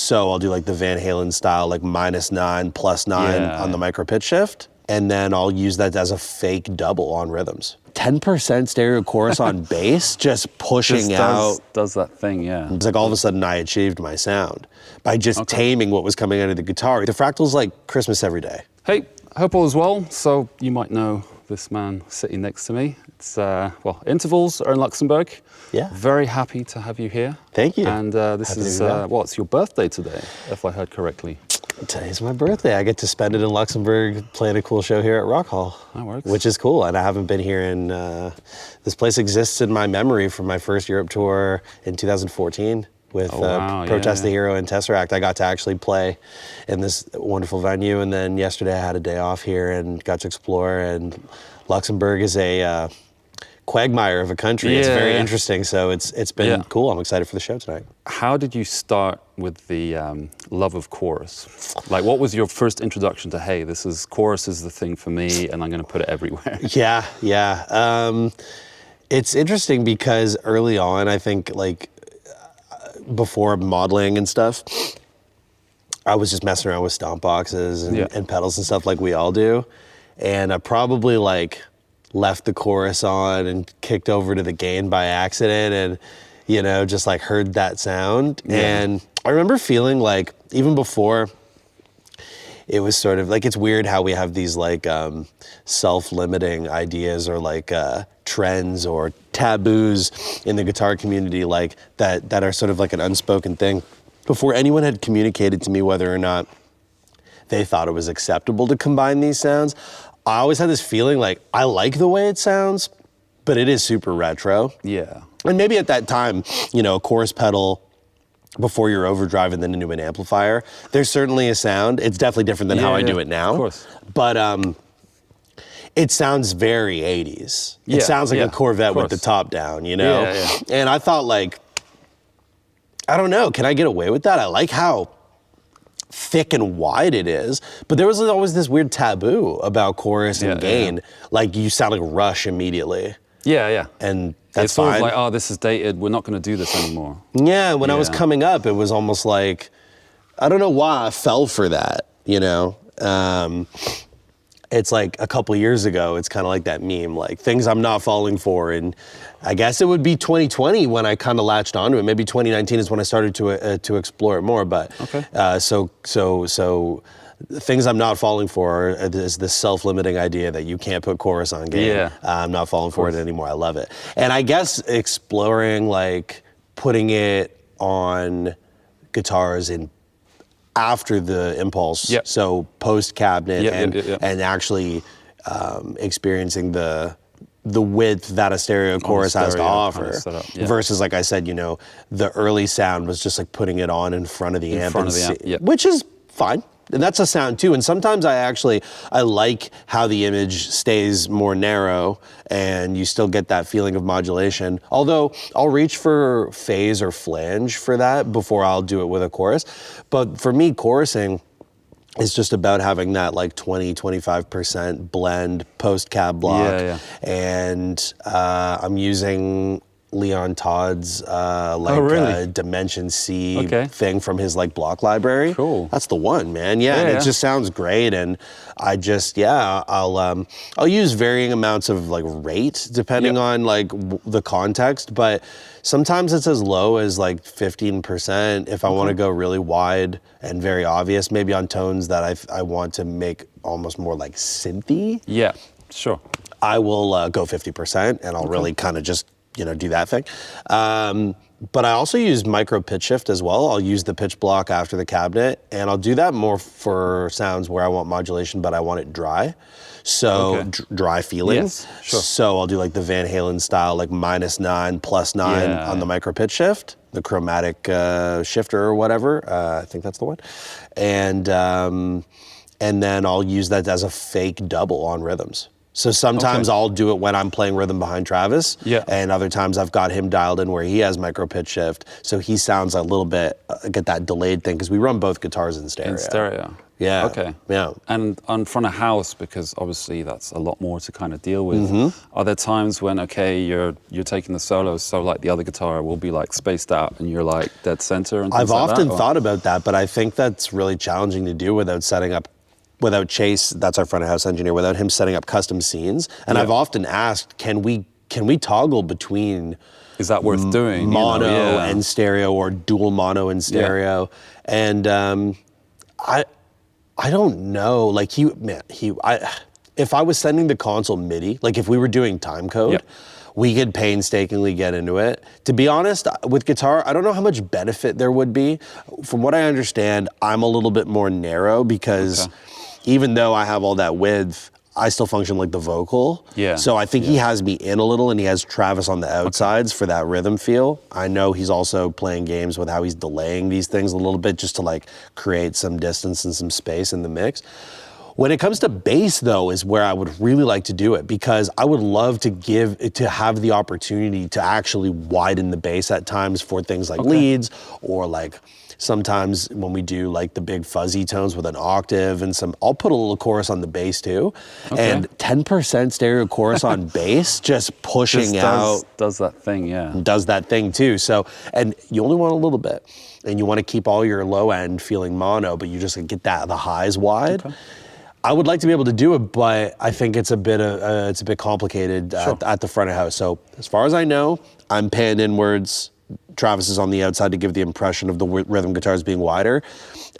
So I'll do like the Van Halen style, like -9, +9 on the micro pitch shift. And then I'll use that as a fake double on rhythms. 10% stereo chorus on bass, just pushing out. Does that thing, yeah. It's like all of a sudden I achieved my sound by just taming what was coming out of the guitar. The Fractal's like Christmas every day. Hey, hope all is well. So you might know this man sitting next to me. It's, well, Intervals are in Luxembourg. Yeah. Very happy to have you here. Thank you. And this is, well, it's your birthday today, if I heard correctly. Today's my birthday. I get to spend it in Luxembourg playing a cool show here at Rockhal. That works. Which is cool. And I haven't been here in, this place exists in my memory from my first Europe tour in 2014 with Protest the Hero and Tesseract. I got to actually play in this wonderful venue. And then yesterday I had a day off here and got to explore. And Luxembourg is a quagmire of a country. It's very interesting. So it's been cool. I'm excited for the show tonight. How did you start with the love of chorus? Like, what was your first introduction to, hey, chorus is the thing for me and I'm going to put it everywhere? It's interesting because early on, I think like before modeling and stuff, I was just messing around with stomp boxes and pedals and stuff like we all do. And I probably like left the chorus on and kicked over to the gain by accident and, you know, just like heard that sound. And I remember feeling like, even before, it was sort of like, it's weird how we have these like self-limiting ideas or like trends or taboos in the guitar community, like that are sort of like an unspoken thing. Before anyone had communicated to me whether or not they thought it was acceptable to combine these sounds, I always had this feeling like, I like the way it sounds, but it is super retro. Yeah. And maybe at that time, you know, a chorus pedal before your overdrive and then into an amplifier, there's certainly a sound. It's definitely different than how I do it now. Of course. But it sounds very 80s. It sounds like a Corvette with the top down, you know? And I thought like, I don't know, can I get away with that? I like how thick and wide it is, but there was always this weird taboo about chorus and gain. Like you sound like Rush immediately. And that's sort fine. of like, oh, this is dated, we're not going to do this anymore. When I was coming up, it was almost like, I don't know why I fell for that, you know? It's like a couple years ago, it's kind of like that meme, like things I'm not falling for. And I guess it would be 2020 when I kind of latched onto it. Maybe 2019 is when I started to explore it more. But so things I'm not falling for is this self-limiting idea that you can't put chorus on gain. I'm not falling for it anymore. I love it. And I guess exploring like putting it on guitars in after the Impulse, so post cabinet and actually experiencing the width that a stereo chorus has to offer, versus, like I said, you know, the early sound was just like putting it on in front of the amp, which is fine. And that's a sound too. And sometimes I like how the image stays more narrow and you still get that feeling of modulation. Although I'll reach for phase or flange for that before I'll do it with a chorus. But for me, chorusing is just about having that like 20-25% blend post cab block. And I'm using Leon Todd's Dimension C thing from his like block library. Cool. That's the one, man. And it just sounds great. And I just I'll use varying amounts of like rate depending on like the context, but sometimes it's as low as like 15% if I want to go really wide and very obvious, maybe on tones that I want to make almost more like synthy. I will go 50% and I'll really kind of just, you know, do that thing. But I also use micro pitch shift as well. I'll use the pitch block after the cabinet, and I'll do that more for sounds where I want modulation, but I want it dry. So dry feeling. So I'll do like the Van Halen style, like -9, +9 on the micro pitch shift, the chromatic shifter or whatever. I think that's the one. And then I'll use that as a fake double on rhythms. So sometimes I'll do it when I'm playing rhythm behind Travis, and other times I've got him dialed in where he has micro pitch shift, so he sounds a little bit, get that delayed thing, because we run both guitars in stereo. In stereo. Yeah. Okay. Yeah. And on front of house, because obviously that's a lot more to kind of deal with. Are there times when you're taking the solos, so like the other guitar will be like spaced out and you're like dead center and things I've like often that, thought about that, but I think that's really challenging to do without Chase, that's our front of house engineer, without him setting up custom scenes. And I've often asked, can we toggle between is that worth doing? Mono and stereo, or dual mono and stereo? And I don't know. Like if I was sending the console MIDI, like if we were doing time code, we could painstakingly get into it. To be honest, with guitar, I don't know how much benefit there would be. From what I understand, I'm a little bit more narrow because even though I have all that width, I still function like the vocal. So I think he has me in a little, and he has Travis on the outsides for that rhythm feel. I know he's also playing games with how he's delaying these things a little bit just to like create some distance and some space in the mix. When it comes to bass, though, is where I would really like to do it, because I would love to have the opportunity to actually widen the bass at times for things like leads, or like sometimes when we do like the big fuzzy tones with an octave and I'll put a little chorus on the bass too. And 10% stereo chorus on bass, just pushing out. Does that thing, Does that thing too. So, and you only want a little bit, and you want to keep all your low end feeling mono, but you just get the highs wide. I would like to be able to do it, but I think it's a bit complicated at the front of house. So as far as I know, I'm panned inwards. Travis is on the outside to give the impression of the rhythm guitars being wider,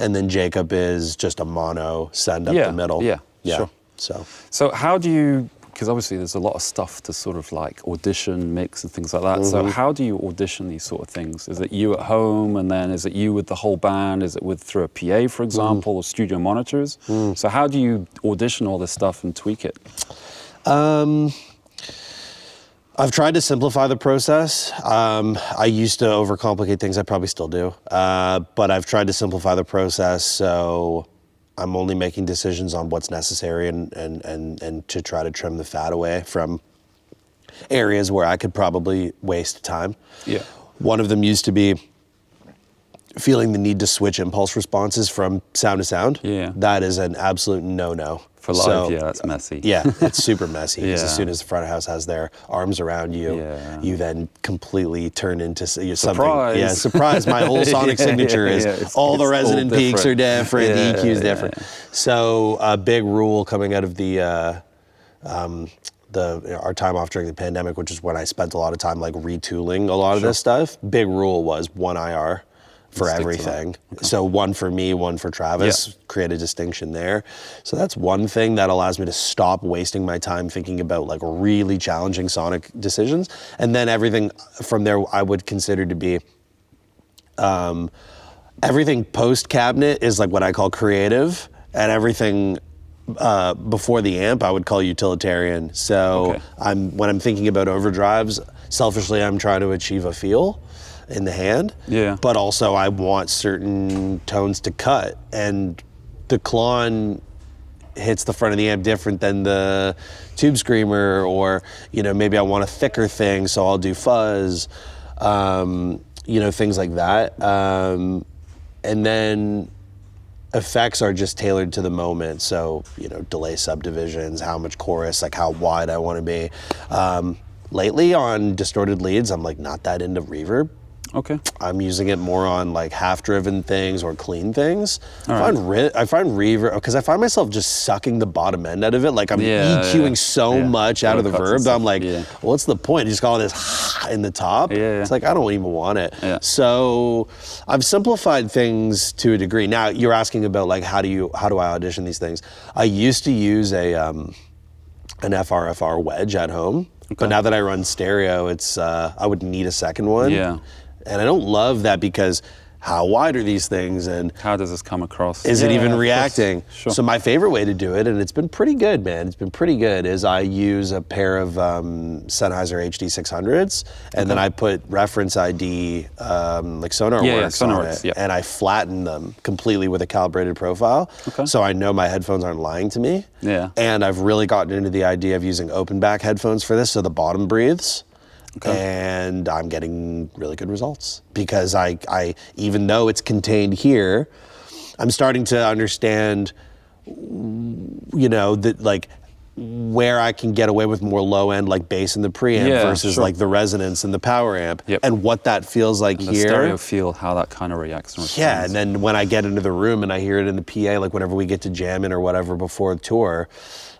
and then Jacob is just a mono send up the middle. Sure. So how do you? Because obviously there's a lot of stuff to sort of like audition, mix, and things like that. So how do you audition these sort of things? Is it you at home, and then is it you with the whole band? Is it through a PA, for example, or studio monitors? So how do you audition all this stuff and tweak it? I've tried to simplify the process. I used to overcomplicate things. I probably still do. But I've tried to simplify the process, so I'm only making decisions on what's necessary and to try to trim the fat away from areas where I could probably waste time. One of them used to be feeling the need to switch impulse responses from sound to sound. That is an absolute no-no. For live, that's messy. It's super messy, because as soon as the front of house has their arms around you, you then completely turn into something. Surprise! Surprise! My whole sonic signature is all the resonant peaks are different, the EQ is different. So a big rule coming out of our time off during the pandemic, which is when I spent a lot of time like retooling a lot of this stuff. Big rule was one IR for everything. So one for me, one for Travis, create a distinction there. So that's one thing that allows me to stop wasting my time thinking about like really challenging sonic decisions. And then everything from there I would consider to be, everything post cabinet is like what I call creative, and everything before the amp I would call utilitarian. So when I'm thinking about overdrives, selfishly I'm trying to achieve a feel in the hand, but also I want certain tones to cut, and the Klon hits the front of the amp different than the Tube Screamer, or maybe I want a thicker thing, so I'll do fuzz, things like that, and then effects are just tailored to the moment. So delay subdivisions, how much chorus, like how wide I want to be. Lately on distorted leads, I'm like not that into reverb. I'm using it more on like half-driven things or clean things. I find reverb, because I find myself just sucking the bottom end out of it. Like I'm EQing so much out of the verb. I'm like, what's the point? You just call this in the top. It's like I don't even want it. So I've simplified things to a degree. Now you're asking about like how do I audition these things? I used to use an FR wedge at home, but now that I run stereo, it's I would need a second one. And I don't love that, because how wide are these things, and how does this come across? Is it even reacting? Sure. So my favorite way to do it, and it's been pretty good, man. It's been pretty good. Is I use a pair of Sennheiser HD 600s, and then I put reference ID like SonarWorks on it, and I flatten them completely with a calibrated profile, so I know my headphones aren't lying to me. Yeah. And I've really gotten into the idea of using open back headphones for this, so the bottom breathes. And I'm getting really good results because I even though it's contained here, I'm starting to understand, you know, that like where I can get away with more low end like bass in the preamp versus like the resonance in the power amp, and what that feels like and here. The stereo feel, how that kind of reacts and responds. Yeah, and then when I get into the room and I hear it in the PA, like whenever we get to jamming or whatever before the tour,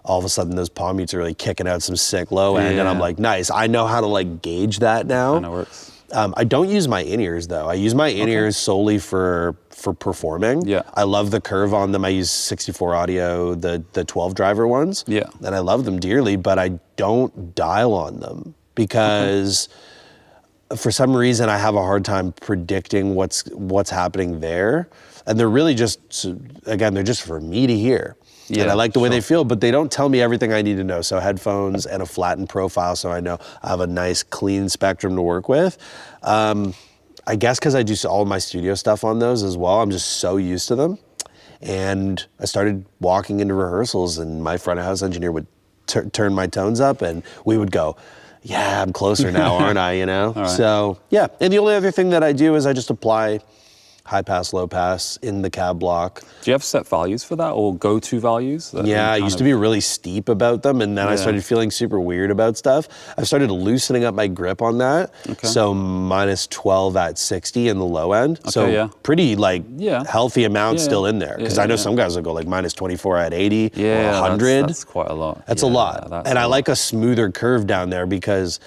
all of a sudden those palm mutes are really kicking out some sick low end, and I'm like, nice. I know how to like gauge that now. Kind of works. I don't use my in-ears though. I use my in-ears solely for performing. Yeah. I love the curve on them. I use 64 Audio, the 12 driver ones. Yeah. And I love them dearly, but I don't dial on them because for some reason I have a hard time predicting what's happening there. And they're really just, again, they're just for me to hear. Yeah, and I like the way they feel, but they don't tell me everything I need to know. So headphones and a flattened profile, so I know I have a nice clean spectrum to work with. I guess because I do all of my studio stuff on those as well, I'm just so used to them. And I started walking into rehearsals, and my front of house engineer would turn my tones up, and we would go, yeah, I'm closer now, aren't I, you know? So, yeah. And the only other thing that I do is I just apply high pass, low pass in the cab block. Do you have set values for that, or go-to values? Yeah, I used to be really steep about them, and then I started feeling super weird about stuff. I started loosening up my grip on that. So minus 12 at 60 in the low end. So pretty like healthy amount still in there. Because I know some guys will go like minus 24 at 80 or 100. That's quite a lot. That's a lot. And I like a smoother curve down there because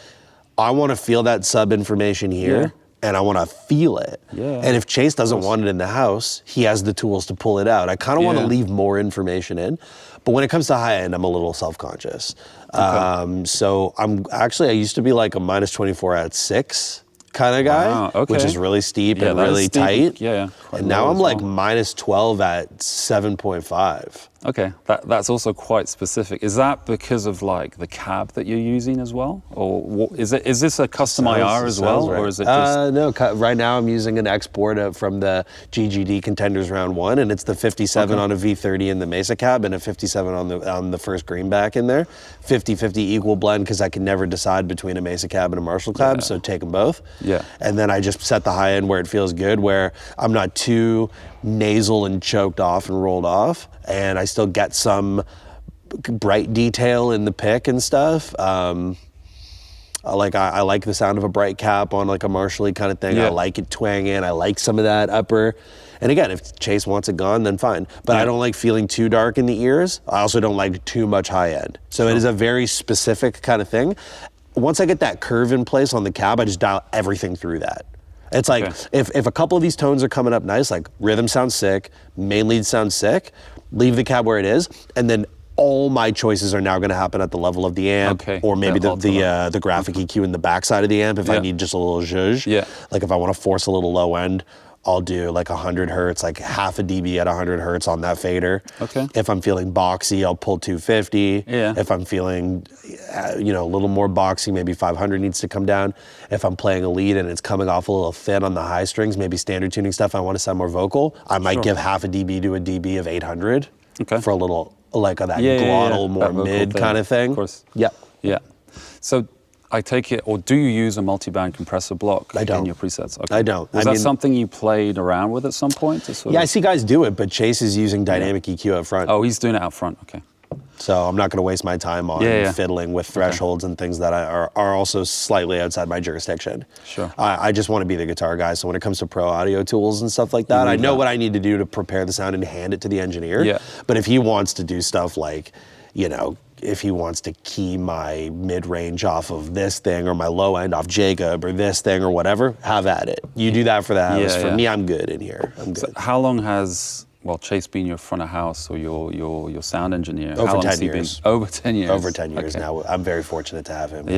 I want to feel that sub information here. And I want to feel it. And if Chase doesn't want it in the house, he has the tools to pull it out. I kind of want to leave more information in. But when it comes to high end, I'm a little self-conscious. So I used to be like a minus 24 at 6 kind of guy, which is really steep and really tight. And now I'm like minus 12 at 7.5. Okay, that's also quite specific. Is that because of like the cab that you're using as well, or is this a custom IR as well, or is it just? No, right now I'm using an export from the GGD Contenders Round 1, and it's the 57 on a V30 in the Mesa cab and a 57 on the first greenback in there. 50-50 equal blend because I can never decide between a Mesa cab and a Marshall cab, so take them both. And then I just set the high end where it feels good, where I'm not too nasal and choked off and rolled off, and I still get some bright detail in the pick and stuff. I like the sound of a bright cap on like a Marshall-y kind of thing. I like it twanging. I like some of that upper. And again, if Chase wants it gone, then fine. But I don't like feeling too dark in the ears. I also don't like too much high end. So it is a very specific kind of thing. Once I get that curve in place on the cab, I just dial everything through that. It's like, if a couple of these tones are coming up nice, like rhythm sounds sick, main lead sounds sick, leave the cab where it is, and then all my choices are now going to happen at the level of the amp, or maybe the graphic EQ in the backside of the amp if I need just a little zhuzh. Like if I want to force a little low end, I'll do like 100 hertz, like half a dB at 100 hertz on that fader. If I'm feeling boxy, I'll pull 250. If I'm feeling, a little more boxy, maybe 500 needs to come down. If I'm playing a lead and it's coming off a little thin on the high strings, maybe standard tuning stuff, I want to sound more vocal, I might give half a dB to a dB of 800 for a little, like that glottal, more mid kind of thing. Of course. So I take it, or do you use a multi-band compressor block in your presets? I don't. Was that something you played around with at some point? I see guys do it, but Chase is using dynamic EQ up front. Oh, he's doing it out front, okay. So I'm not going to waste my time on fiddling with thresholds and things that are also slightly outside my jurisdiction. I just want to be the guitar guy, so when it comes to pro audio tools and stuff like that, I know what I need to do to prepare the sound and hand it to the engineer. But if he wants to do stuff like, if he wants to key my mid-range off of this thing or my low end off Jacob or this thing or whatever, have at it. You do that for the house. For me, I'm good in here. I'm good. So how long has Chase been your front of house or your sound engineer? Over 10 years. Over 10 years. Over 10 years now. I'm very fortunate to have him.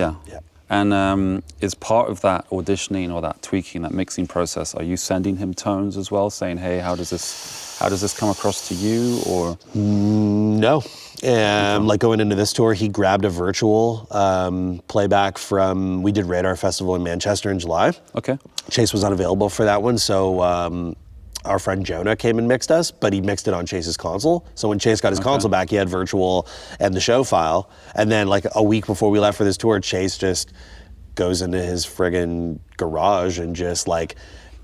And is part of that auditioning or that tweaking, that mixing process, are you sending him tones as well, saying, hey, how does this come across to you, or? No. Like going into this tour, he grabbed a virtual playback from, we did Radar Festival in Manchester in July. Okay. Chase was unavailable for that one, so our friend Jonah came and mixed us, but he mixed it on Chase's console. So when Chase got his console back, he had virtual and the show file. And then like a week before we left for this tour, Chase just goes into his friggin' garage and just like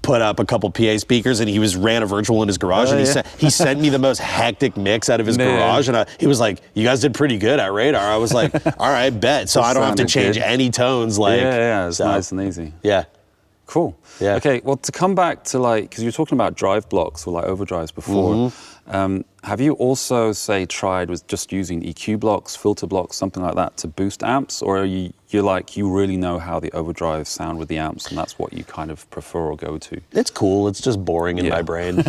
put up a couple PA speakers, and he ran a virtual in his garage, and he sent me the most hectic mix out of his garage, and he was like, you guys did pretty good at Radar. I was like, all right, bet. So I don't have to change any tones. Like, it's nice and easy. Yeah. Cool. Yeah. Okay, well, to come back to like, because you were talking about drive blocks or like overdrives before, have you also, say, tried with just using EQ blocks, filter blocks, something like that to boost amps, or are you really know how the overdrives sound with the amps, and that's what you kind of prefer or go to? It's cool. It's just boring in my brain.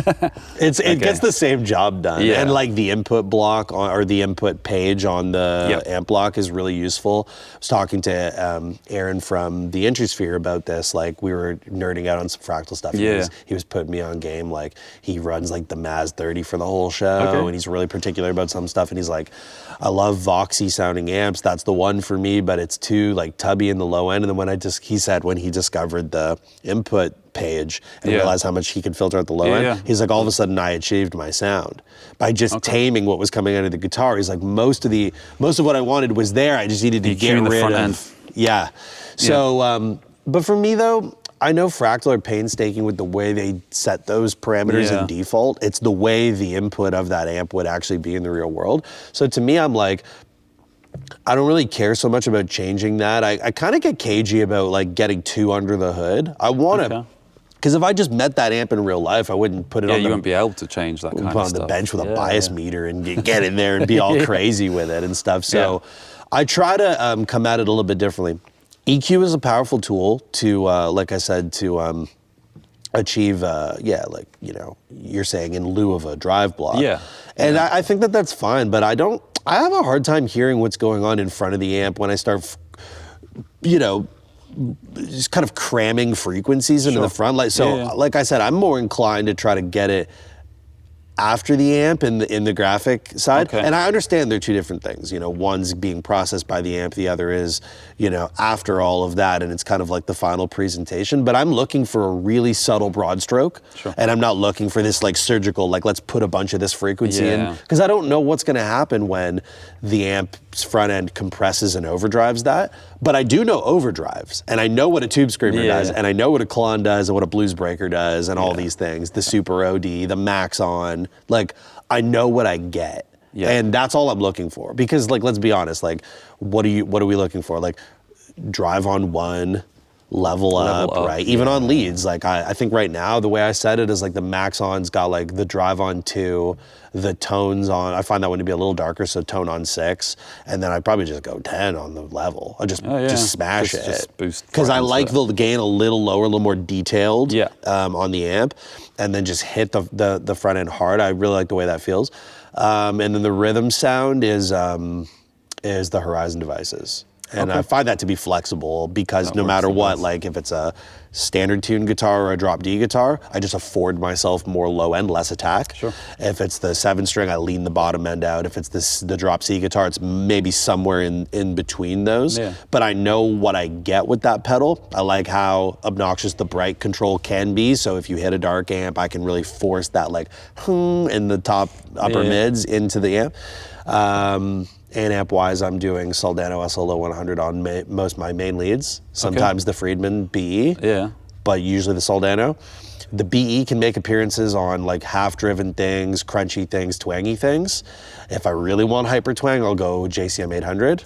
It gets the same job done. Yeah. And like the input block or the input page on the amp block is really useful. I was talking to Aaron from the Introsphere about this. Like we were nerding out on some Fractal stuff. He was putting me on game. Like he runs like the Maz 30 for the whole show, and he's really particular about some stuff. And he's like, I love Voxy sounding amps. That's the one for me, but it's too like tubby in the low end. And then he said when he discovered the input page and realized how much he could filter out the low end, he's like, all of a sudden I achieved my sound by just taming what was coming out of the guitar. He's like, most of what I wanted was there. I just needed to get rid of. Yeah. So, but for me though, I know Fractal are painstaking with the way they set those parameters in default. It's the way the input of that amp would actually be in the real world. So to me, I'm like, I don't really care so much about changing that. I kind of get cagey about like getting too under the hood. I want to, because if I just met that amp in real life, I wouldn't put it on. You wouldn't be able to change that kind of stuff. Put on the bench with a bias meter and get in there and be all crazy with it and stuff. So I try to come at it a little bit differently. EQ is a powerful tool to, like I said, to achieve, like, you know, you're saying in lieu of a drive block. Yeah. And I think that that's fine, but I have a hard time hearing what's going on in front of the amp when I start, you know, just kind of cramming frequencies into the front. Like, so, like I said, I'm more inclined to try to get it after the amp in the graphic side. And I understand they're two different things. You know, one's being processed by the amp, the other is, you know, after all of that, and it's kind of like the final presentation. But I'm looking for a really subtle broad stroke, and I'm not looking for this like surgical, like let's put a bunch of this frequency in, because I don't know what's gonna happen when the amp's front end compresses and overdrives that. But I do know overdrives, and I know what a Tube Screamer does, and I know what a Klon does, and what a Blues Breaker does, and all these things, the Super OD, the Max On. Like, I know what I get. And that's all I'm looking for. Because, like, let's be honest, like, what are we looking for? Like, drive on one, level up, right? Even on leads, like, I think right now, the way I set it is, like, the Max On's got, like, the drive on 2, the tones on, I find that one to be a little darker, so tone on 6, and then I'd probably just go 10 on the level. I just smash it. Just boost. Because I like the gain a little lower, a little more detailed on the amp, and then just hit the front end hard. I really like the way that feels. And then the rhythm sound is the Horizon devices. And I find that to be flexible because no matter what, like if it's a standard tune guitar or a drop D guitar, I just afford myself more low end, less attack. If it's the 7-string, I lean the bottom end out. If it's the drop C guitar, it's maybe somewhere in between those. But I know what I get with that pedal. I like how obnoxious the bright control can be. So if you hit a dark amp, I can really force that like in the top upper mids into the amp. And amp-wise, I'm doing Soldano SLO 100 on most of my main leads. Sometimes the Friedman BE, but usually the Soldano. The BE can make appearances on like half-driven things, crunchy things, twangy things. If I really want hyper twang, I'll go JCM 800.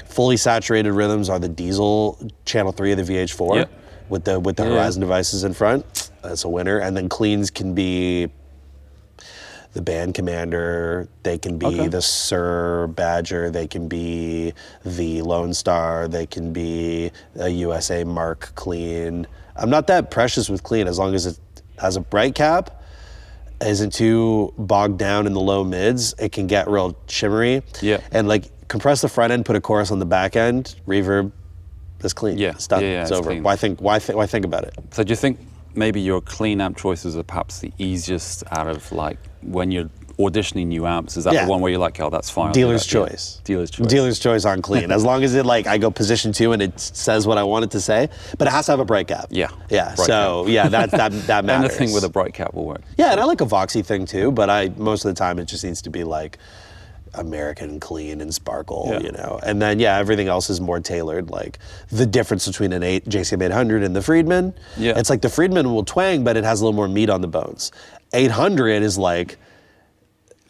Fully saturated rhythms are the Diesel channel 3 of the VH4 with the Horizon devices in front. That's a winner. And then cleans can be the Band Commander, they can be the Sir Badger, they can be the Lone Star, they can be a USA Mark clean. I'm not that precious with clean as long as it has a bright cap, isn't too bogged down in the low mids. It can get real shimmery. And like compress the front end, put a chorus on the back end, reverb, It's clean. Yeah. It's done. Yeah, it's it's over. clean. Why think about it? So do you think maybe your clean amp choices are perhaps the easiest out of like when you're auditioning new amps? Is that the one where you're like, oh, that's fine? Dealer's choice. Yeah. Dealer's choice. Dealer's choice on clean. As long as it like I go position 2 and it says what I want it to say, but it has to have a bright cap. Yeah. Yeah. Bright So cap. yeah, that matters. Anything with a bright cap will work. Yeah, and I like a Voxy thing too, but most of the time it just needs to be like American clean and sparkle, Yeah. you know. And then everything else is more tailored. Like the difference between an JCM 800 and the Friedman. Yeah. It's like the Friedman will twang, but it has a little more meat on the bones. 800 is like.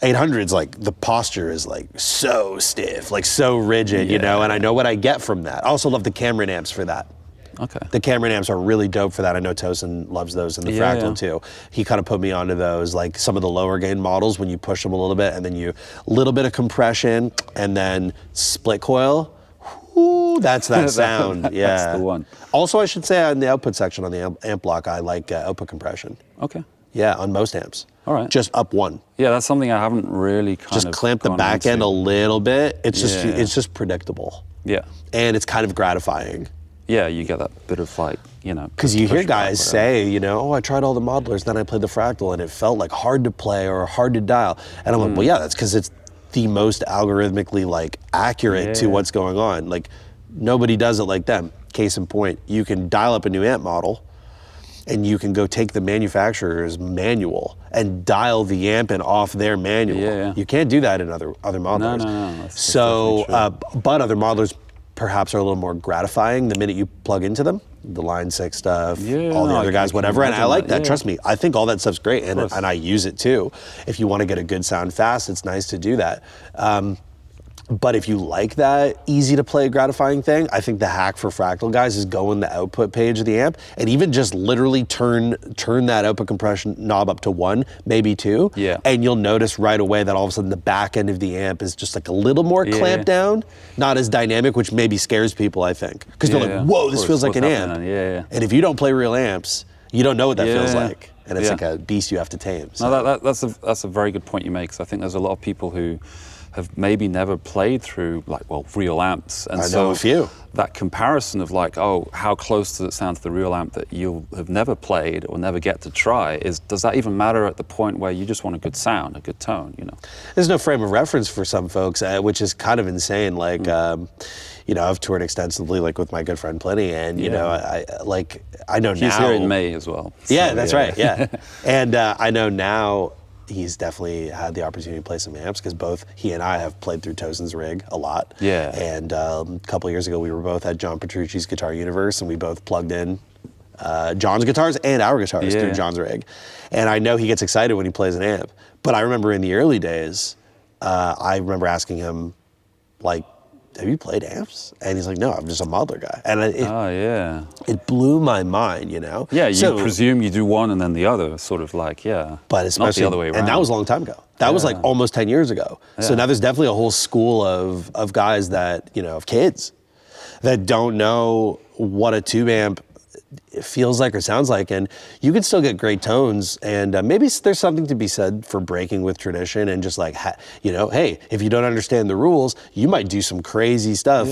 800's like the posture is like so stiff, like so rigid, you know, and I know what I get from that. I also love the Cameron amps for that. Okay. The Cameron amps are really dope for that. I know Tosin loves those in the Fractal too. He kind of put me onto those, like some of the lower gain models when you push them a little bit and then a little bit of compression and then split coil. Ooh, that's that sound. That's the one. Also, I should say on the output section on the amp block, I like output compression. Okay. Yeah, on most amps. All right. Just up 1. Yeah, that's something I haven't really just clamp the back end a little bit. It's just predictable. Yeah. And it's kind of gratifying. Yeah, you get that bit of like, you know. Because you hear guys say, you know, oh, I tried all the modelers, then I played the Fractal, and it felt like hard to play or hard to dial. And I'm like, well, yeah, that's because it's the most algorithmically like accurate to what's going on. Like nobody does it like them. Case in point, you can dial up a new amp model, and you can go take the manufacturer's manual and dial the amp in off their manual. Yeah. You can't do that in other modelers. No. That's So, but other modelers perhaps are a little more gratifying the minute you plug into them. The Line 6 stuff, all the other guys, whatever. And I like that. Trust me, I think all that stuff's great, and I use it too. If you want to get a good sound fast, it's nice to do that. But if you like that easy to play, gratifying thing, I think the hack for Fractal guys is go in the output page of the amp and even just literally turn that output compression knob up to 1, maybe 2. Yeah. And you'll notice right away that all of a sudden the back end of the amp is just like a little more clamped down, not as dynamic, which maybe scares people, I think. Because they're like, whoa, this feels like an amp. Yeah. And if you don't play real amps, you don't know what that feels like. And it's like a beast you have to tame. So. No, that's a very good point you make, because I think there's a lot of people who have maybe never played through real amps, and I know a few. That comparison of like, oh, how close does it sound to the real amp that you'll have never played or never get to try? Does that even matter at the point where you just want a good sound, a good tone? You know, there's no frame of reference for some folks, which is kind of insane. Like, you know, I've toured extensively, like with my good friend Plenty, and you know, I know now. He's here in May as well. So, yeah, that's right. Yeah, and I know now. He's definitely had the opportunity to play some amps because both he and I have played through Tosin's rig a lot. Yeah. And a couple of years ago, we were both at John Petrucci's Guitar Universe, and we both plugged in John's guitars and our guitars through John's rig. And I know he gets excited when he plays an amp. But I remember in the early days, I remember asking him, like, have you played amps? And he's like, no, I'm just a modeler guy. And it blew my mind, you know? Yeah, you presume you do one and then the other, sort of like, but especially, not the other way around. And that was a long time ago. That was like almost 10 years ago. So now there's definitely a whole school of guys that, you know, of kids that don't know what a tube amp feels like or sounds like, and you can still get great tones, and maybe there's something to be said for breaking with tradition and just like, you know, hey, if you don't understand the rules, you might do some crazy stuff,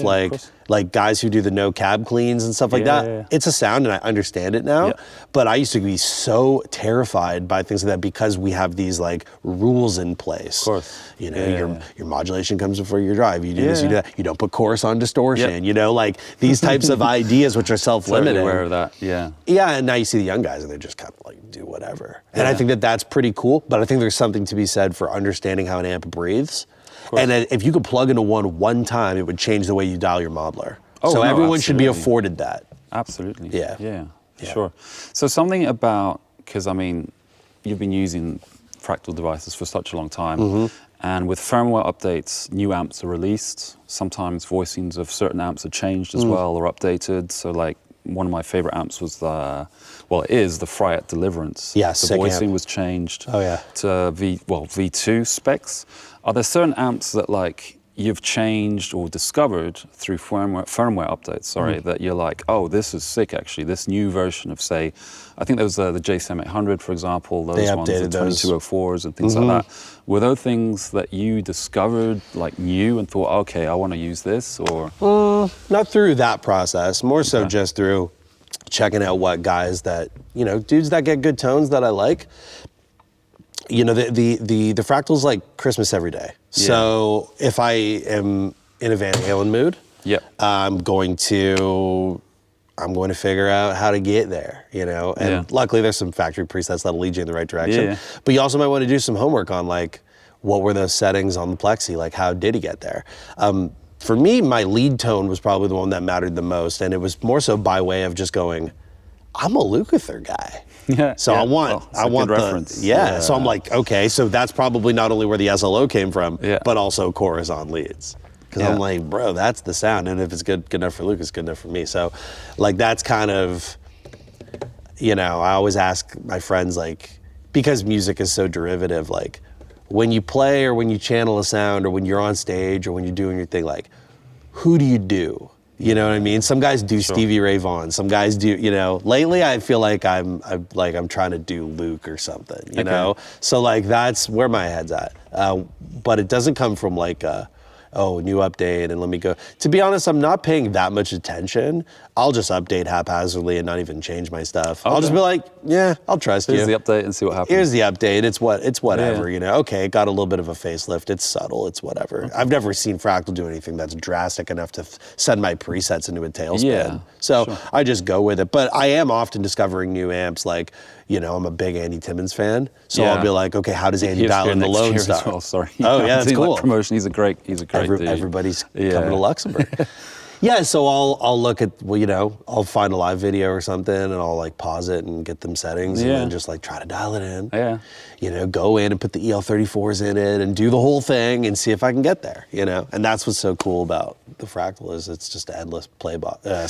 like guys who do the no cab cleans and stuff like that. It's a sound, and I understand it now, but I used to be so terrified by things like that because we have these like rules in place. Of course. You know, your modulation comes before your drive. You do this, you do that. You don't put chorus on distortion. You know, like these types of ideas which are self-limiting. Totally aware of that. Yeah, and now you see the young guys and they just kind of like do whatever. And I think that that's pretty cool, but I think there's something to be said for understanding how an amp breathes. And that if you could plug into one time, it would change the way you dial your modeler. So everyone should be afforded that. Absolutely. Yeah. Sure. So something about, because I mean, you've been using Fractal devices for such a long time, and with firmware updates, new amps are released. Sometimes voicings of certain amps are changed as well or updated. So like, one of my favorite amps was it is the Fractal Deliverance. Yes, the voicing was changed to V2 specs. Are there certain amps that like you've changed or discovered through firmware updates, that you're like, oh, this is sick actually, this new version of, say, I think there was the JSM 800, for example, those ones, the 2204s and things like that. Were those things that you discovered like new and thought, okay, I want to use this, or? Not through that process, more so just through checking out what guys that, dudes that get good tones that I like. The Fractal's like Christmas every day. Yeah. So if I am in a Van Halen mood, I'm going to figure out how to get there, And luckily there's some factory presets that'll lead you in the right direction. Yeah. But you also might want to do some homework on like, what were those settings on the Plexi? Like, how did he get there? For me, my lead tone was probably the one that mattered the most, and it was more so by way of just going, I'm a Lukather guy. So I want the reference. So I'm like, okay, so that's probably not only where the SLO came from, but also chorus on leads. Because I'm like, bro, that's the sound, and if it's good enough for Luke, it's good enough for me. So, like, that's kind of, I always ask my friends, like, because music is so derivative, like, when you play or when you channel a sound or when you're on stage or when you're doing your thing, like, who do you do? You know what I mean? Some guys do Stevie Ray Vaughan. Some guys do, lately I feel like I'm trying to do Luke or something, you know? So like, that's where my head's at. But it doesn't come from like new update and let me go. To be honest, I'm not paying that much attention. I'll just update haphazardly and not even change my stuff. I'll just be like, I'll trust you. Here's the update and see what happens. Here's the update. It's whatever, Okay, it got a little bit of a facelift. It's subtle. It's whatever. I've never seen Fractal do anything that's drastic enough to send my presets into a tailspin. I just go with it. But I am often discovering new amps. Like, I'm a big Andy Timmons fan. So I'll be like, okay, how does Andy dial in the Lone Star? Well, sorry. Oh yeah, that's cool. Like promotion. He's a great dude. Everybody's coming to Luxembourg. So I'll look at, I'll find a live video or something and I'll like pause it and get them settings and then just like try to dial it in. Go in and put the EL34s in it and do the whole thing and see if I can get there, And that's what's so cool about the Fractal is it's just an endless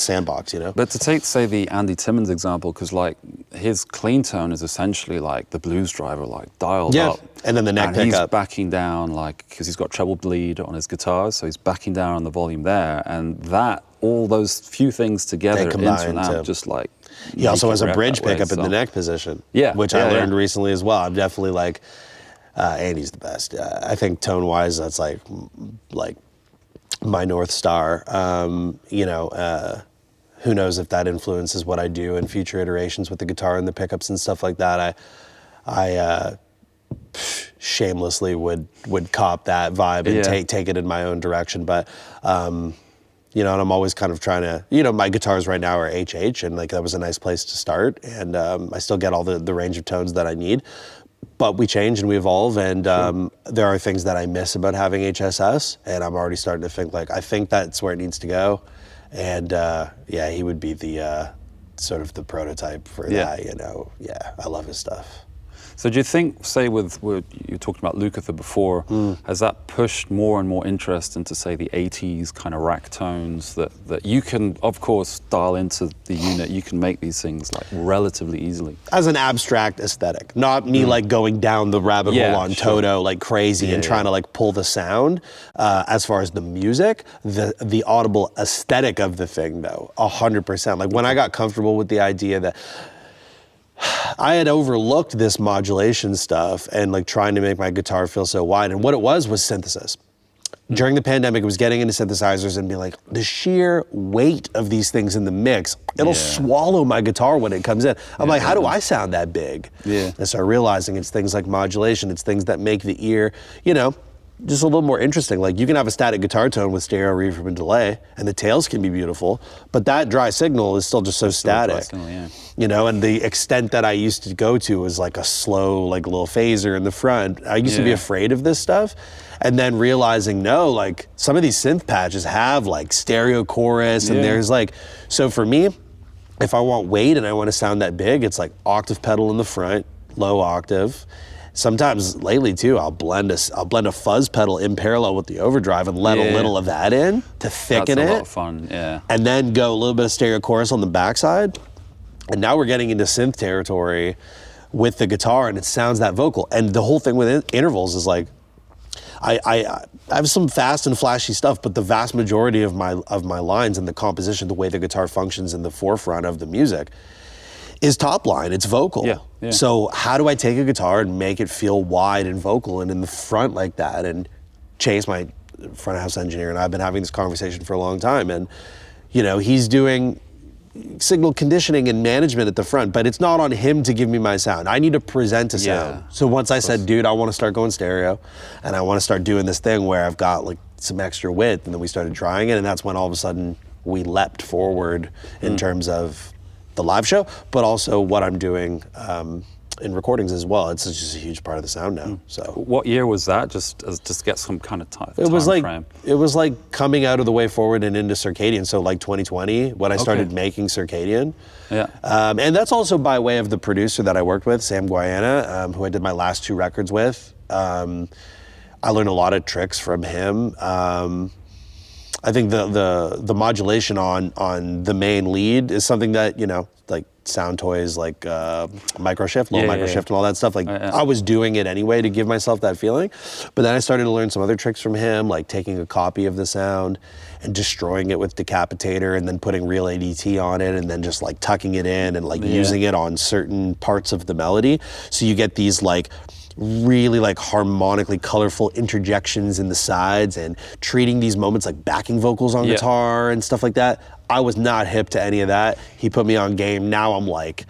sandbox, But to take, say, the Andy Timmons example, because like his clean tone is essentially like the blues driver, like dialed up. And then the neck pickup. He's backing down, like, because he's got treble bleed on his guitars, so he's backing down on the volume there, and all those few things together into an amp, just like. He also has a bridge pickup in the neck position, which I learned recently as well. I'm definitely like, Andy's the best. I think tone-wise, that's like my North Star. Who knows if that influences what I do in future iterations with the guitar and the pickups and stuff like that. I shamelessly would cop that vibe and take it in my own direction. But, and I'm always kind of trying to, my guitars right now are HH, and like that was a nice place to start. And I still get all the range of tones that I need. But we change and we evolve, and there are things that I miss about having HSS, and I'm already starting to think like, I think that's where it needs to go. And he would be the sort of the prototype for that, I love his stuff. So do you think, say, with you talked about Lukather before, has that pushed more and more interest into, say, the 80s kind of rack tones that you can, of course, dial into the unit? You can make these things like relatively easily. As an abstract aesthetic, not me like going down the rabbit hole on Toto like crazy and trying to like pull the sound. As far as the music, the audible aesthetic of the thing, though, 100%. Like when I got comfortable with the idea that I had overlooked this modulation stuff and like trying to make my guitar feel so wide. And what it was synthesis. During the pandemic, it was getting into synthesizers and being like, the sheer weight of these things in the mix, it'll swallow my guitar when it comes in. I'm like, how do I sound that big? And so realizing it's things like modulation, it's things that make the ear, just a little more interesting. Like you can have a static guitar tone with stereo reverb and delay, and the tails can be beautiful, but that dry signal is still just so static. And the extent that I used to go to was like a slow, like little phaser in the front. I used to be afraid of this stuff, and then realizing no, like some of these synth patches have like stereo chorus, and there's like, so for me, if I want weight and I want to sound that big, it's like octave pedal in the front, low octave. Sometimes lately too, I'll blend a fuzz pedal in parallel with the overdrive and let a little of that in to thicken it. That's a lot of fun, And then go a little bit of stereo chorus on the backside. And now we're getting into synth territory with the guitar, and it sounds that vocal. And the whole thing with intervals is like, I have some fast and flashy stuff, but the vast majority of my lines and the composition, the way the guitar functions in the forefront of the music, is top line. It's vocal. Yeah, yeah. So how do I take a guitar and make it feel wide and vocal and in the front like that? And Chase, my front of house engineer, and I've been having this conversation for a long time, and he's doing signal conditioning and management at the front, but it's not on him to give me my sound. I need to present a sound. So once I said, dude, I want to start going stereo, and I want to start doing this thing where I've got like some extra width, and then we started trying it, and that's when all of a sudden we leapt forward in terms of the live show, but also what I'm doing in recordings as well. It's just a huge part of the sound now. So what year was that? Just get some kind of time frame. It was like coming out of the Way Forward and into Circadian. So like 2020 when I started making Circadian. Yeah. And that's also by way of the producer that I worked with, Sam Guayana, who I did my last 2 records with. I learned a lot of tricks from him. I think the modulation on the main lead is something that, like sound toys like micro shift, low micro shift, and all that stuff. Like I was doing it anyway to give myself that feeling. But then I started to learn some other tricks from him, like taking a copy of the sound and destroying it with Decapitator, and then putting real ADT on it, and then just like tucking it in and like using it on certain parts of the melody. So you get these like really like harmonically colorful interjections in the sides, and treating these moments like backing vocals on guitar and stuff like that. I was not hip to any of that. He put me on game. Now I'm like,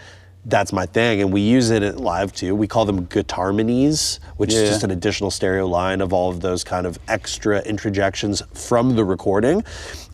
that's my thing. And we use it at live too. We call them guitar minis, which is just an additional stereo line of all of those kind of extra interjections from the recording.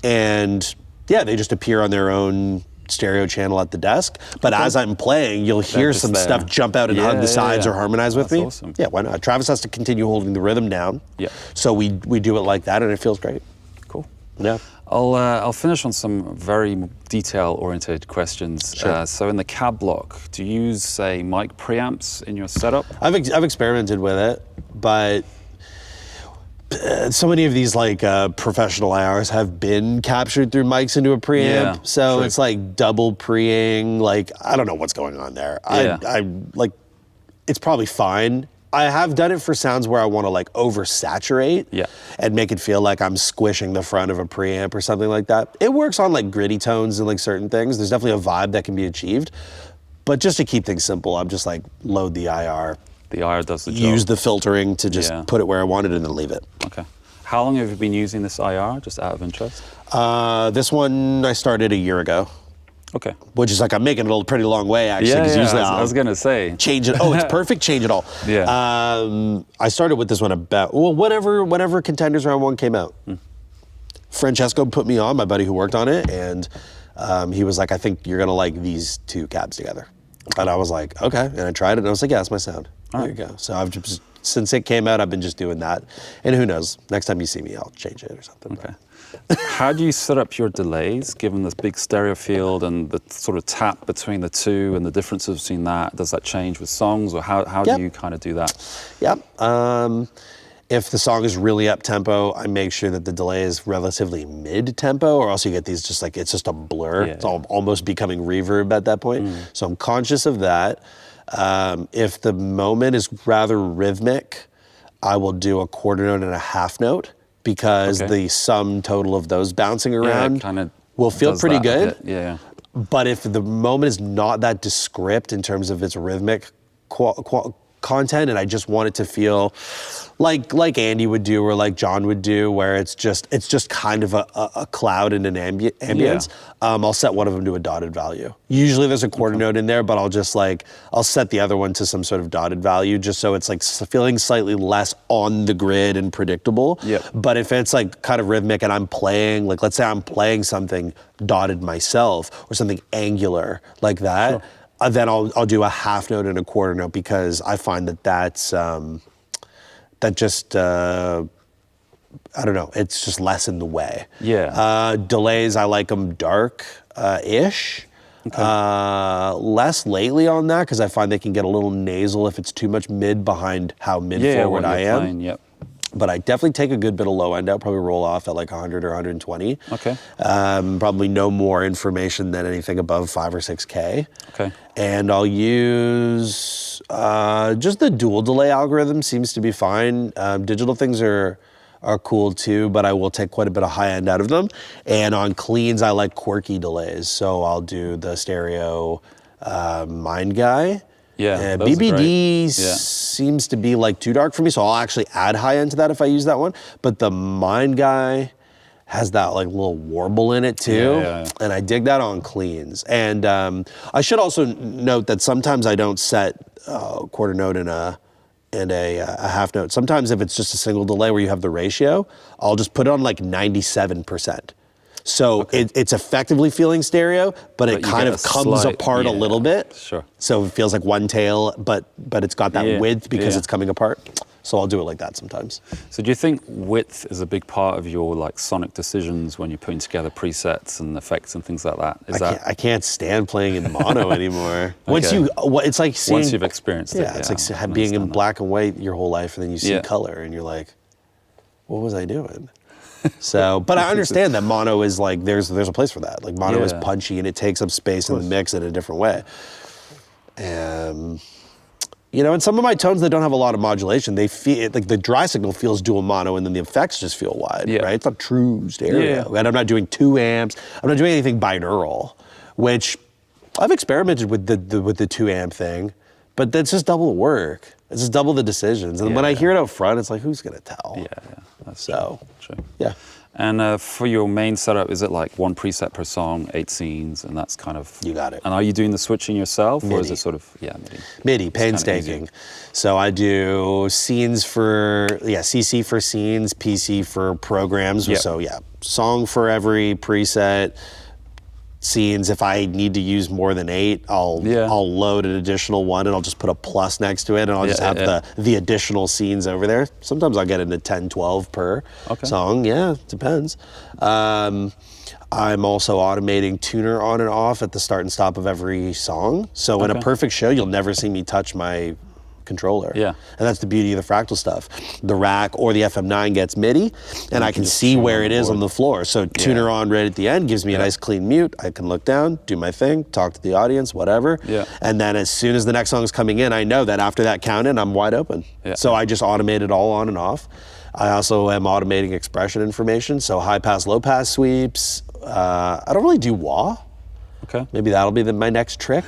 And yeah, they just appear on their own stereo channel at the desk, but as I'm playing, you'll hear some stuff jump out and hug the sides or harmonize with me. Awesome. Yeah, why not? Travis has to continue holding the rhythm down. Yeah. So we do it like that, and it feels great. Cool. Yeah. I'll finish on some very detail-oriented questions. Sure. So in the cab block, do you use, say, mic preamps in your setup? I've experimented with it, but so many of these like professional IRs have been captured through mics into a preamp, so it's like double preing. Like I don't know what's going on there. I like, it's probably fine. I have done it for sounds where I want to like oversaturate and make it feel like I'm squishing the front of a preamp or something like that. It works on like gritty tones and like certain things. There's definitely a vibe that can be achieved, but just to keep things simple, I'm just like load the IR. The IR does the job. Use the filtering to just put it where I want it and then leave it. Okay. How long have you been using this IR, just out of interest? This one I started a year ago. Okay. Which is like, I'm making it a pretty long way actually. Yeah, usually I was going to say. Change it. Oh, it's perfect. Change it all. Yeah. I started with this one about, whenever Contenders Round 1 came out. Francesco put me on, my buddy who worked on it, and he was like, I think you're going to like these 2 cabs together. And I was like, okay. And I tried it, and I was like, yeah, that's my sound. There you go. So I've just, since it came out, I've been just doing that. And who knows, next time you see me, I'll change it or something. Okay. How do you set up your delays, given this big stereo field and the sort of tap between the two and the differences between that? Does that change with songs, or how do you kind of do that? Yep. If the song is really up-tempo, I make sure that the delay is relatively mid-tempo, or else you get these just like, it's just a blur. It's almost becoming reverb at that point. So I'm conscious of that. If the moment is rather rhythmic, I will do a quarter note and a half note, because the sum total of those bouncing around will feel pretty good. Yeah. But if the moment is not that descript in terms of its rhythmic content, and I just want it to feel like Andy would do, or like John would do, where it's just kind of a cloud and an ambience, I'll set one of them to a dotted value. Usually there's a quarter note in there, but I'll set the other one to some sort of dotted value, just so it's like feeling slightly less on the grid and predictable. But if it's like kind of rhythmic and I'm playing, like let's say I'm playing something dotted myself or something angular like that, then I'll do a half note and a quarter note, because I find that's that just I don't know, it's just less in the way. Delays, I like them dark-ish. Less lately on that, because I find they can get a little nasal if it's too much mid behind how mid-forward I am. But I definitely take a good bit of low end out, probably roll off at like 100 or 120. Okay. Probably no more information than anything above 5 or 6K. Okay. And I'll use just the dual delay algorithm seems to be fine. Digital things are cool too, but I will take quite a bit of high end out of them. And on cleans, I like quirky delays. So I'll do the stereo Mind Guy. Yeah, BBD seems to be like too dark for me, so I'll actually add high end to that if I use that one. But the Mind Guy has that like little warble in it too, and I dig that on cleans. And I should also note that sometimes I don't set a quarter note and a half note. Sometimes if it's just a single delay where you have the ratio, I'll just put it on like 97%. So it's effectively feeling stereo, but it kind of comes apart a little bit. Sure. So it feels like one tail, but it's got that width because it's coming apart. So I'll do it like that sometimes. So do you think width is a big part of your like sonic decisions when you're putting together presets and effects and things like that? I can't stand playing in mono anymore. It's like seeing, once you've experienced it. Yeah, it's like being in black and white your whole life, and then you see color, and you're like, what was I doing? So, but I understand that mono is like, there's a place for that. Like mono is punchy and it takes up space in the mix in a different way. You know, and some of my tones that don't have a lot of modulation, they feel like the dry signal feels dual mono, and then the effects just feel wide, right? It's not true stereo. And I'm not doing 2 amps. I'm not doing anything binaural, which I've experimented with the 2 amp thing, but that's just double the work. It's just double the decisions. And when I hear it out front, it's like, who's gonna tell? Yeah, that's so true. Yeah. And for your main setup, is it like 1 preset per song, 8 scenes, and that's kind of... You got it. And are you doing the switching yourself, MIDI. or is it sort of, MIDI? MIDI, painstaking. So I do scenes for, CC for scenes, PC for programs. So song for every preset. Scenes, if I need to use more than 8, I'll load an additional one, and I'll just put a plus next to it, and I'll just have the additional scenes over there. Sometimes I'll get into 10, 12 per song. Yeah, it depends. I'm also automating tuner on and off at the start and stop of every song. So in a perfect show, you'll never see me touch my controller. And that's the beauty of the Fractal stuff. The rack or the FM9 gets MIDI, and I can see where it is on the floor. So tuner on right at the end gives me a nice clean mute. I can look down, do my thing, talk to the audience, whatever. And then as soon as the next song is coming in, I know that after that count in, I'm wide open. So I just automate it all on and off. I also am automating expression information, so high pass, low pass sweeps. I don't really do wah. Maybe that'll be my next trick.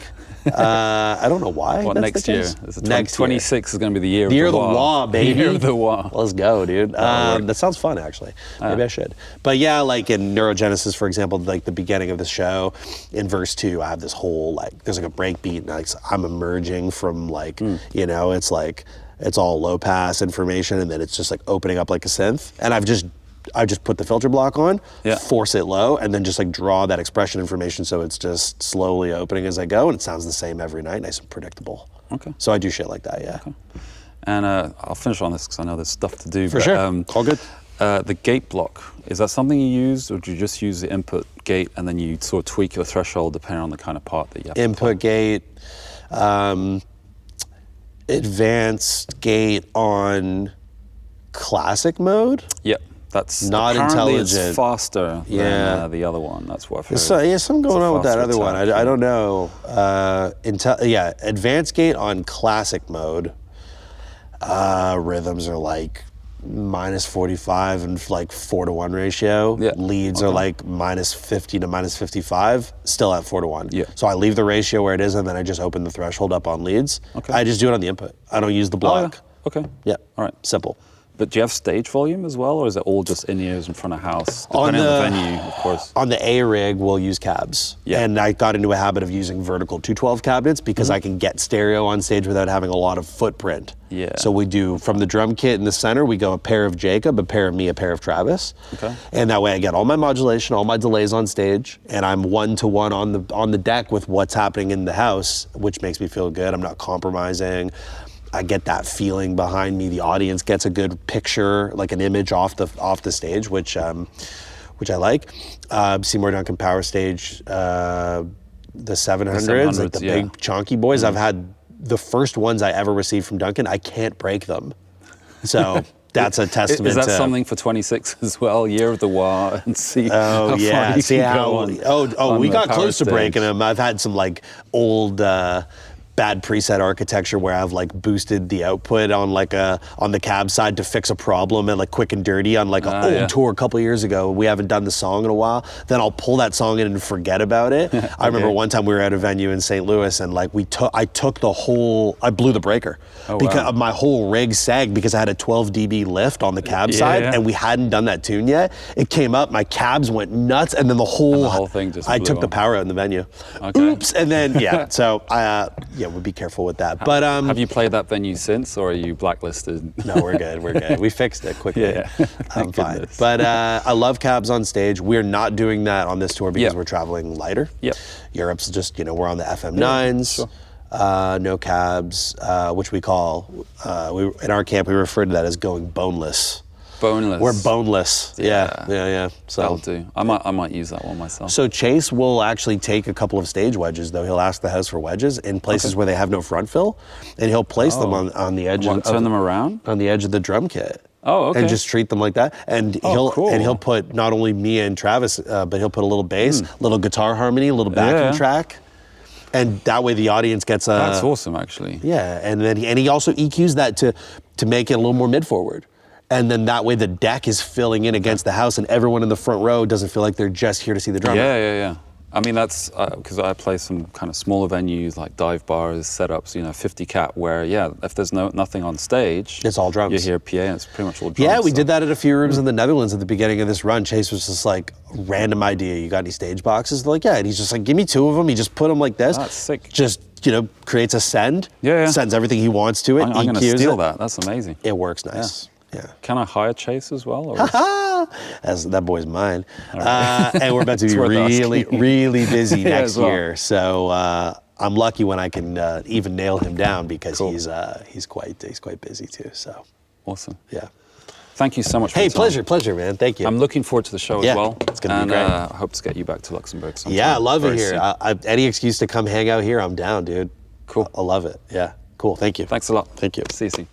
I don't know why. What, next year? Next 26 is going to be the year of the wah, baby. The year of the wah. Let's go, dude. That sounds fun, actually. Maybe I should. But yeah, like in Neurogenesis, for example, like the beginning of the show, in verse 2, I have this whole, there's like a break beat, and like I'm emerging from you know, it's like, it's all low pass information, and then it's just like opening up like a synth. And I just put the filter block on, force it low, and then just like draw that expression information, so it's just slowly opening as I go, and it sounds the same every night, nice and predictable. So I do shit like that, And I'll finish on this because I know there's stuff to do. For sure, all good. The gate block, is that something you use, or do you just use the input gate and then you sort of tweak your threshold depending on the kind of part that you have Input gate, advanced gate on classic mode? That's not intelligent. It's faster than the other one. That's what I've heard. So, something going on with that other one. I don't know. Advanced gate on classic mode. Rhythms are like -45 and like 4-to-1 ratio. Leads are like -50 to -55, still at 4-to-1. So I leave the ratio where it is, and then I just open the threshold up on leads. I just do it on the input. I don't use the block. All right. Simple. But do you have stage volume as well, or is it all just in-ears in front of house? Depending on the venue, of course. On the A rig, we'll use cabs. And I got into a habit of using vertical 212 cabinets because I can get stereo on stage without having a lot of footprint. So we do, from the drum kit in the center, we go a pair of Jacob, a pair of me, a pair of Travis. And that way I get all my modulation, all my delays on stage, and I'm 1-to-1 on the deck with what's happening in the house, which makes me feel good. I'm not compromising. I get that feeling behind me. The audience gets a good picture, like an image off the stage, which I like. Seymour Duncan Power Stage, the 700s, like the big chonky boys. I've had the first ones I ever received from Duncan. I can't break them, so that's a testament. Is that to, something for 26 as well? Year of the Wah, and see how far you see can how go on we the got power close to stage. breaking them. I've had some like old bad preset architecture where I've like boosted the output on like on the cab side to fix a problem and like quick and dirty on like an old tour a couple years ago. We haven't done the song in a while. Then I'll pull that song in and forget about it. I remember one time we were at a venue in St. Louis and like I blew the breaker because my whole rig sagged because I had a 12 dB lift on the cab side and we hadn't done that tune yet. It came up, my cabs went nuts, and then the whole thing just I blew took on. the power out in the venue. Okay. Oops, and then so we'll be careful with that. But have you played that venue since, or are you blacklisted? No, we're good. We're good. We fixed it quickly. Yeah. I'm fine. But I love cabs on stage. We're not doing that on this tour because we're traveling lighter. Yep. Europe's just, we're on the FM9s. Sure. No cabs, which we call, in our camp, we refer to that as going boneless. Boneless. We're boneless. Yeah. So that'll do. I might use that one myself. So Chase will actually take a couple of stage wedges, though. He'll ask the house for wedges in places where they have no front fill, and he'll place them on the edge. Turn them around on the edge of the drum kit. Oh, okay. And just treat them like that. And he'll put not only me and Travis, but he'll put a little bass, little guitar harmony, a little backing track. And that way the audience gets a... That's awesome, actually. Yeah, and then he also EQs that to make it a little more mid-forward. And then that way the deck is filling in against the house and everyone in the front row doesn't feel like they're just here to see the drummer. Yeah. I mean, that's because I play some kind of smaller venues like dive bars, setups, 50 cap, where, if there's nothing on stage, it's all drums. You hear PA and it's pretty much all drums. Yeah, we did that at a few rooms in the Netherlands at the beginning of this run. Chase was just like, random idea, you got any stage boxes? They're like, yeah. And he's just like, give me 2 of them. He just put them like this. That's sick. Just, creates a send. Yeah. Sends everything he wants to it. I'm going to steal that. That's amazing. It works nice. Yeah. Can I hire Chase as well? Or that boy's mine. Right. And we're about to be really busy next year. So I'm lucky when I can even nail him down because he's quite busy too. So awesome. Yeah. Thank you so much for your time. Pleasure, man. Thank you. I'm looking forward to the show as well. It's going to be great. I hope to get you back to Luxembourg sometime. Yeah, I love it here. Any excuse to come hang out here, I'm down, dude. Cool. I love it. Yeah. Cool. Thank you. Thanks a lot. Thank you. See you soon.